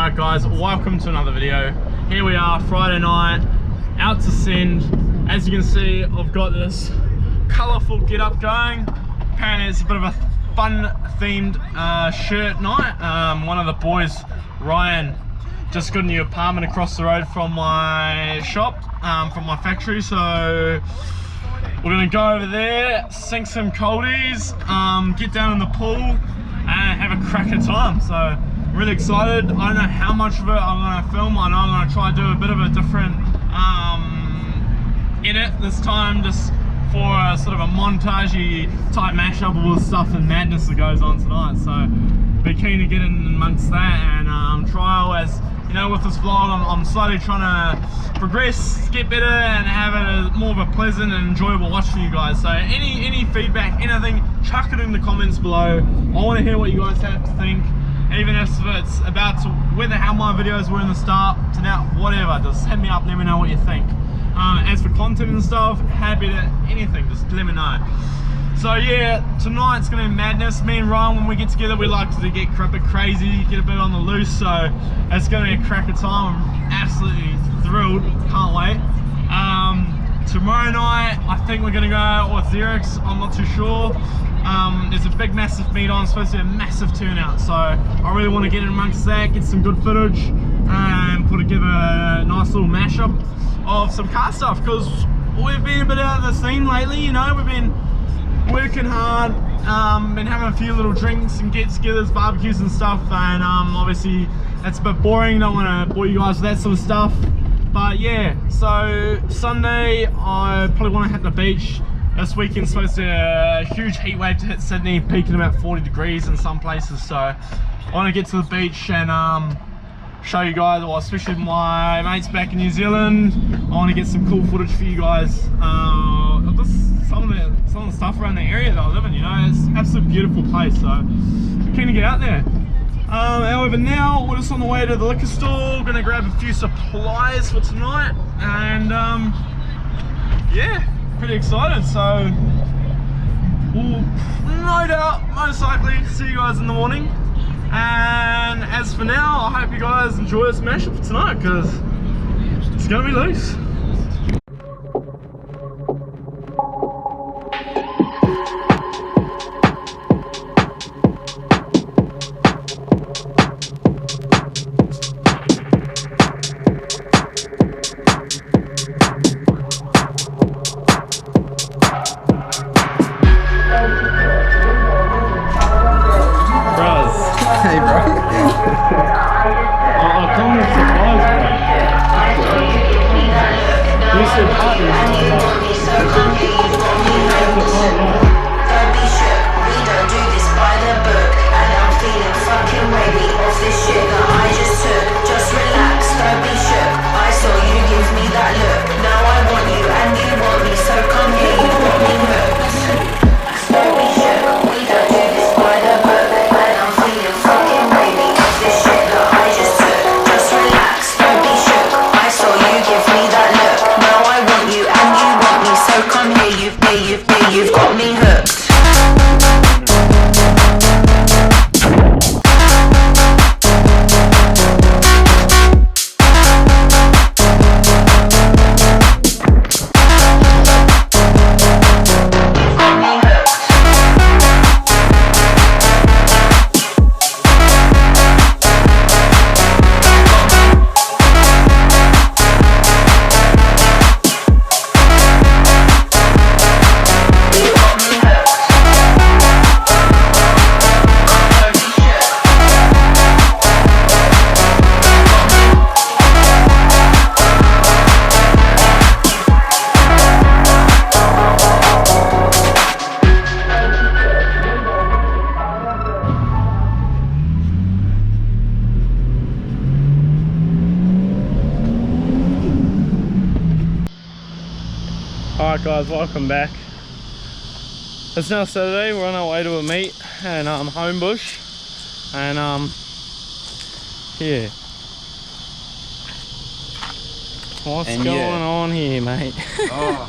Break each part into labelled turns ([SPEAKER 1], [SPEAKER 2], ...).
[SPEAKER 1] Alright guys, welcome to another video. Here we are, Friday night, out to send. As you can see, I've got this colourful get up going. Apparently it's a bit of a fun themed shirt night. One of the boys, Ryan, just got a new apartment across the road from my shop, from my factory, so we're gonna go over there, sink some coldies, get down in the pool and have a cracker time. So really excited. I don't know how much of it I'm gonna film. I know I'm gonna try and do a bit of a different edit this time, just for a sort of a montage-y type mashup of all the stuff and madness that goes on tonight. So be keen to get in amongst that and try, as you know, with this vlog I'm slowly trying to progress, get better and have it more of a pleasant and enjoyable watch for you guys. So any feedback, anything, chuck it in the comments below. I want to hear what you guys have to think, even if it's about how my videos were in the start to now, whatever. Just hit me up, let me know what you think. As for content and stuff, happy to anything, just let me know. So yeah, tonight's gonna be madness. Me and Ryan, when we get together, we like to get a bit crazy, get a bit on the loose, so it's gonna be a cracker time. I'm absolutely thrilled, can't wait. Tomorrow night, I think we're gonna go with Xerix, I'm not too sure. There's a big massive meet on, it's supposed to be a massive turnout, so I really want to get in amongst that, get some good footage and put together a nice little mashup of some car stuff, because we've been a bit out of the scene lately, you know. We've been working hard, been having a few little drinks and get-togethers, barbecues and stuff, and obviously it's a bit boring, don't want to bore you guys with that sort of stuff. But yeah, so Sunday I probably want to hit the beach. This weekend's supposed to be a huge heat wave to hit Sydney, peaking about 40 degrees in some places, so I want to get to the beach and show you guys, well, especially my mates back in New Zealand. I want to get some cool footage for you guys. Just some of the stuff around the area that I live in, you know, it's an absolutely beautiful place, so I'm keen to get out there. However, now we're just on the way to the liquor store, gonna grab a few supplies for tonight, and yeah, pretty excited. So we'll no doubt, most likely, see you guys in the morning. And as for now, I hope you guys enjoy this mashup for tonight, because it's gonna be loose.
[SPEAKER 2] Hey bro.
[SPEAKER 1] I'll come with supplies, bro. You said
[SPEAKER 3] Don't be shook, we don't do this by the book. And I'm feeling fucking wavy off this shit that I just took. Just relax, don't be shook. I saw you give me that look. Now I want you and you want me, so come here, you got me hooked. Don't be shook, we don't do this by the book. And I'm feeling fucking wavy off this shit that I just took. Just relax, don't be shook. I saw you give me that look. Now I want you and you want me, so come here, you've got me hooked.
[SPEAKER 1] Alright guys, welcome back. It's now Saturday, we're on our way to a meet in Homebush, and yeah. What's going on here, mate?
[SPEAKER 2] Oh.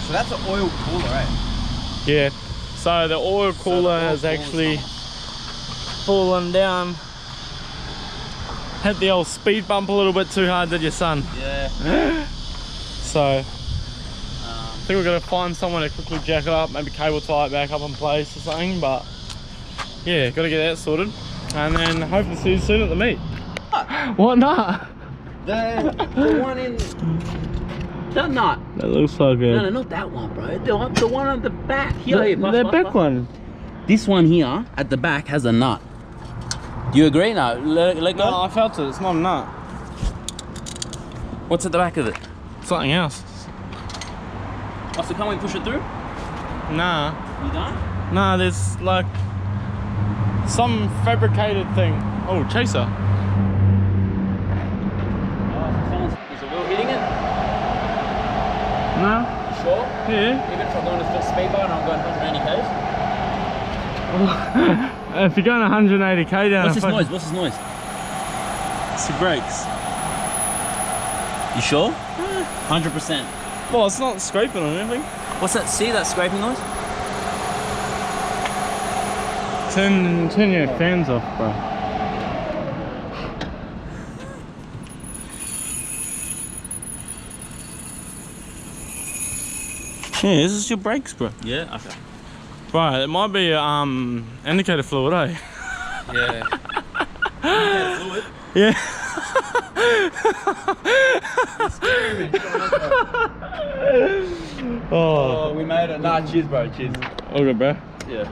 [SPEAKER 2] So that's an oil cooler, right?
[SPEAKER 1] Yeah. So the oil cooler has actually fallen down hit the old speed bump a little bit too hard, did you, son?
[SPEAKER 2] Yeah.
[SPEAKER 1] So, I think we're gonna find someone to quickly jack it up, maybe cable tie it back up in place or something, but yeah, gotta get that sorted. And then hopefully see you soon at the meet. What nut?
[SPEAKER 2] The one in... That nut.
[SPEAKER 1] That looks so good.
[SPEAKER 2] No, not that one, bro. The one on the back. Here,
[SPEAKER 1] The back one.
[SPEAKER 2] This one here, at the back, has a nut. Do you agree? No, let go.
[SPEAKER 1] No, I felt it. It's not a nut.
[SPEAKER 2] What's at the back of it?
[SPEAKER 1] Something else.
[SPEAKER 2] Oh, so can't we push it through?
[SPEAKER 1] Nah.
[SPEAKER 2] You done?
[SPEAKER 1] Nah, there's like some fabricated thing. Oh, chaser.
[SPEAKER 2] Is the wheel hitting it?
[SPEAKER 1] No.
[SPEAKER 2] Sure?
[SPEAKER 1] Yeah.
[SPEAKER 2] Even if I'm going to the speed bar and I'm going 180 k's?
[SPEAKER 1] If you're going 180 k down.
[SPEAKER 2] What's this noise? What's this noise?
[SPEAKER 1] It's the brakes.
[SPEAKER 2] You sure? 100%.
[SPEAKER 1] Well, it's not scraping or anything.
[SPEAKER 2] What's that? See that scraping noise?
[SPEAKER 1] Turn your fans off, bro. Yeah, this is your brakes, bro.
[SPEAKER 2] Yeah. Okay.
[SPEAKER 1] Right, it might be indicator fluid, eh?
[SPEAKER 2] Yeah. Fluid.
[SPEAKER 1] Yeah.
[SPEAKER 2] Oh, we made it. Nah, cheers, bro. Cheers.
[SPEAKER 1] All good, bro.
[SPEAKER 2] Yeah.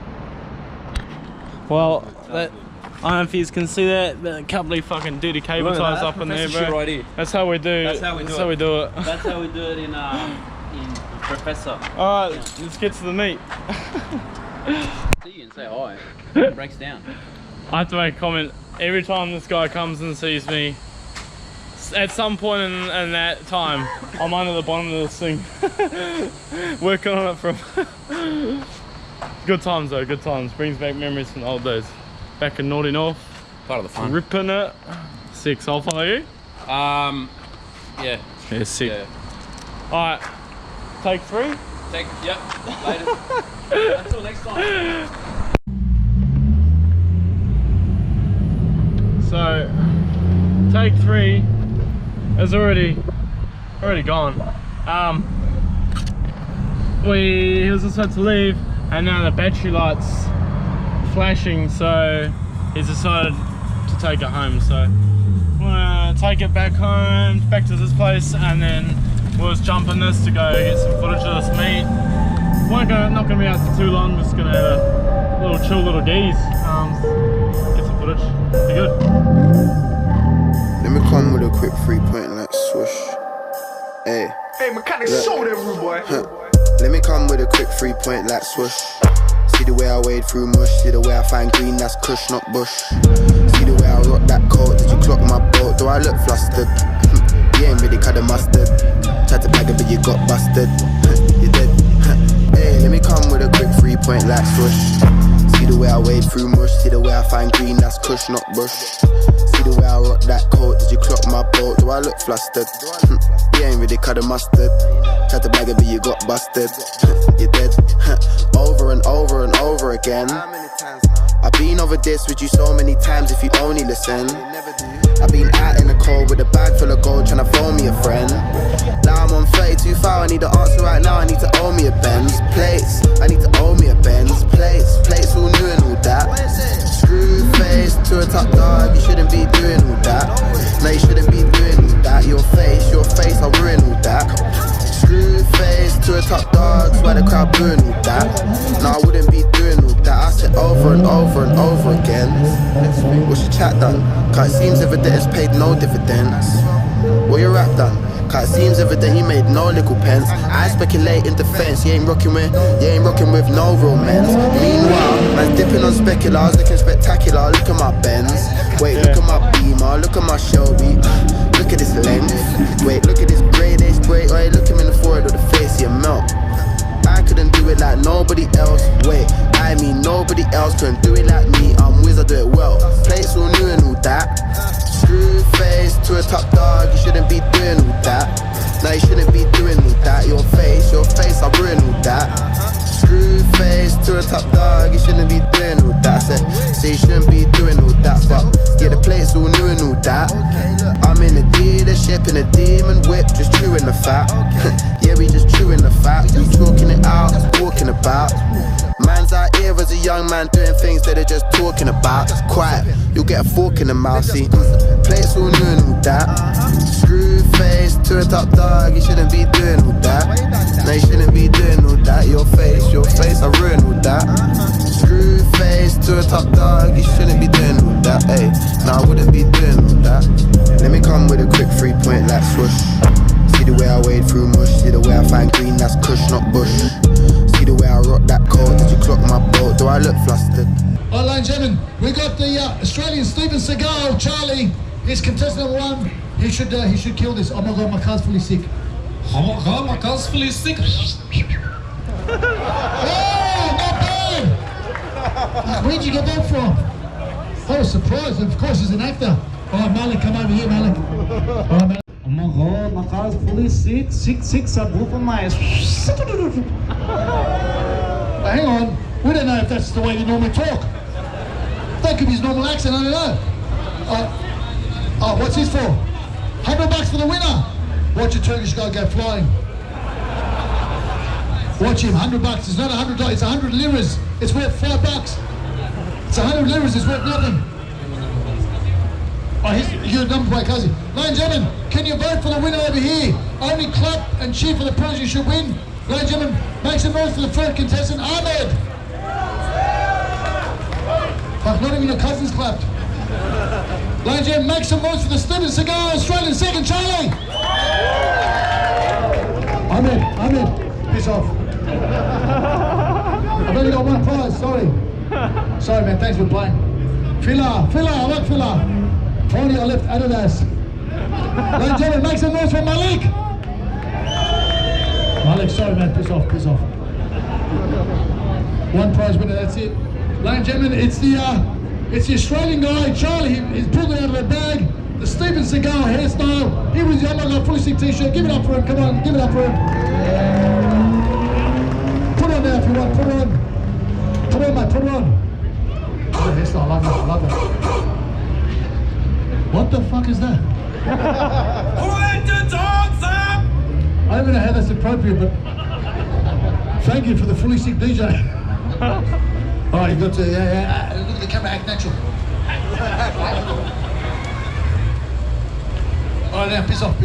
[SPEAKER 1] Well, that, I don't know if you can see that, but a couple of fucking dirty cable ties up in there, bro.
[SPEAKER 2] Right here.
[SPEAKER 1] That's how we do.
[SPEAKER 2] That's how we do
[SPEAKER 1] That's
[SPEAKER 2] it.
[SPEAKER 1] how we do it.
[SPEAKER 2] That's how we do it in Professor.
[SPEAKER 1] All right, let's get to the meet.
[SPEAKER 2] See you and say hi. It breaks down.
[SPEAKER 1] I have to make a comment every time this guy comes and sees me. At some point in that time, I'm under the bottom of this thing, working on it from. Good times though, good times. Brings back memories from the old days. Back in Naughty North.
[SPEAKER 2] Part of the fun.
[SPEAKER 1] Ripping it. 6, I'll follow you.
[SPEAKER 2] Yeah.
[SPEAKER 1] Yeah, 6.
[SPEAKER 2] Yeah.
[SPEAKER 1] Alright, take 3.
[SPEAKER 2] Yep. Later. Until next time.
[SPEAKER 1] So, take 3 is already gone. He was just about to leave, and now the battery light's flashing, so he's decided to take it home. So I'm gonna take it back home, back to this place, and then we'll just jump in this to go get some footage of this meet. Not gonna be out for too long, just gonna have a little chill little geese, get some footage, be good.
[SPEAKER 4] Let me come with a quick 3-point like swoosh. Hey.
[SPEAKER 5] Hey, mechanic, show that rude boy.
[SPEAKER 4] Let me come with a quick 3-point like swoosh. See the way I wade through mush. See the way I find green, that's kush, not bush. See the way I rock that coat. Did you clock my boat? Do I look flustered? You ain't really cut the mustard. Tried to bag it, but you got busted. You dead. Hey, let me come with a quick 3-point like swoosh. See the way I wade through mush. See the way I find green, that's kush, not bush. See the way I rock that coat. Did you clock my boat? Do I look flustered? You ain't really cut the mustard. Tried to bag it, but you got busted. You're dead. Over and over and over again. I've been over this with you so many times if you only listen. I've been out in the cold with a bag full of gold trying to phone me a friend. Now I'm on 32 foul, I need the answer right now, I need to owe me a Benz. Plates, I need to owe me a Benz. Plates all new and all that. Screw face to a top dog, you shouldn't be doing all that. No, you shouldn't be doing all that. Your face, I'll ruin all that. Screw face to a top dog, why the crowd booing all that. No, I wouldn't be doing all that. I said over and over and over again. What's your chat done? Cause it seems evident it's paid no dividends. What your rap done? Cause it seems evident you made no little pence. I speculate in defense, you ain't rocking with no romance. Meanwhile, man's dipping on speculars, looking spectacular. Look at my Benz. Wait, look at my Beamer, look at my Shelby. Look at this length. Wait, look at this grey-ish spray. Wait, look him in the forehead or the face, you melt. I couldn't do it like nobody else. Wait, I mean nobody else couldn't do it like me. I'm whiz, I do it well. Plates all new and all that. Screw face to a top dog, you shouldn't be doing all that. No, you shouldn't be doing all that. Your face, I'll ruin all that. Screw face to a top dog, you shouldn't be doing all that. Say you shouldn't be doing all that, but yeah, the plate's all new and all that. I'm in a dealership in a demon whip, just chewing the fat. Yeah, we just chewing the fat. We talking it out, walking about. Man's out here as a young man doing things that they're just talking about. Quiet, you'll get a fork in the mouth, see. Plates all new and all that. Screw face to a top dog, you shouldn't be doing all that. No, you shouldn't be doing all that. Your face, I ruin all that. Screw face to a top dog, you shouldn't be doing all that. Hey, no, I wouldn't be doing all that. Let me come with a quick 3-point like swoosh. See the way I wade through mush, see the way I find green, that's kush, not bush. See the way I rock that coat, did you clock my boat? Do I look flustered?
[SPEAKER 6] All right, ladies and gentlemen, we got the Australian Steven Seagal, Charlie. He's contestant number 1. He should kill this. Oh my god, my car's fully sick.
[SPEAKER 7] Oh my god, my car's fully sick.
[SPEAKER 6] Oh, not bad! Where'd you get that from? I was surprised. Of course, he's an actor. All right, Malik, come over here, Malik. All right, Malik.
[SPEAKER 7] Oh my god, my car's fully sick. Sick, subwoofer on my ass.
[SPEAKER 6] Hang on. We don't know if that's the way you normally talk. That could be his normal accent, I don't know. Oh, what's this for? $100 for the winner. Watch a Turkish guy go flying. Watch him, $100. It's not $100, it's 100 liras. It's worth $5. It's 100 liras, it's worth nothing. Oh, here's your number plate, cousin. Ladies and gentlemen, can you vote for the winner over here? Only clap and cheer for the person who should win. Ladies and gentlemen, make some noise for the third contestant, Ahmed. Fuck, not even your cousins clapped. Ladies and gentlemen, make some noise for the Steven Seagal, Australian second, Charlie. Ahmed, piss off. I've only got one prize, sorry. Sorry man, thanks for playing. Fila, I like Fila. Finally I left Adidas. Ladies and gentlemen, make some noise for Malik. Malik, sorry man, piss off. One prize winner, that's it. Ladies and gentlemen, it's the Australian guy, Charlie. He's pulled it out of a bag. The Steven Seagal hairstyle. Here was the oh my god, fully sick t-shirt. Give it up for him, come on, give it up for him. Put on now if you want, put on. Put on mate, put on. Oh, the hairstyle, I love that. What the fuck is that?
[SPEAKER 7] Who let the dogs up?
[SPEAKER 6] I don't even know how that's appropriate, but thank you for the fully sick DJ. Alright, you got to, look at the camera, act natural. Alright, now piss off.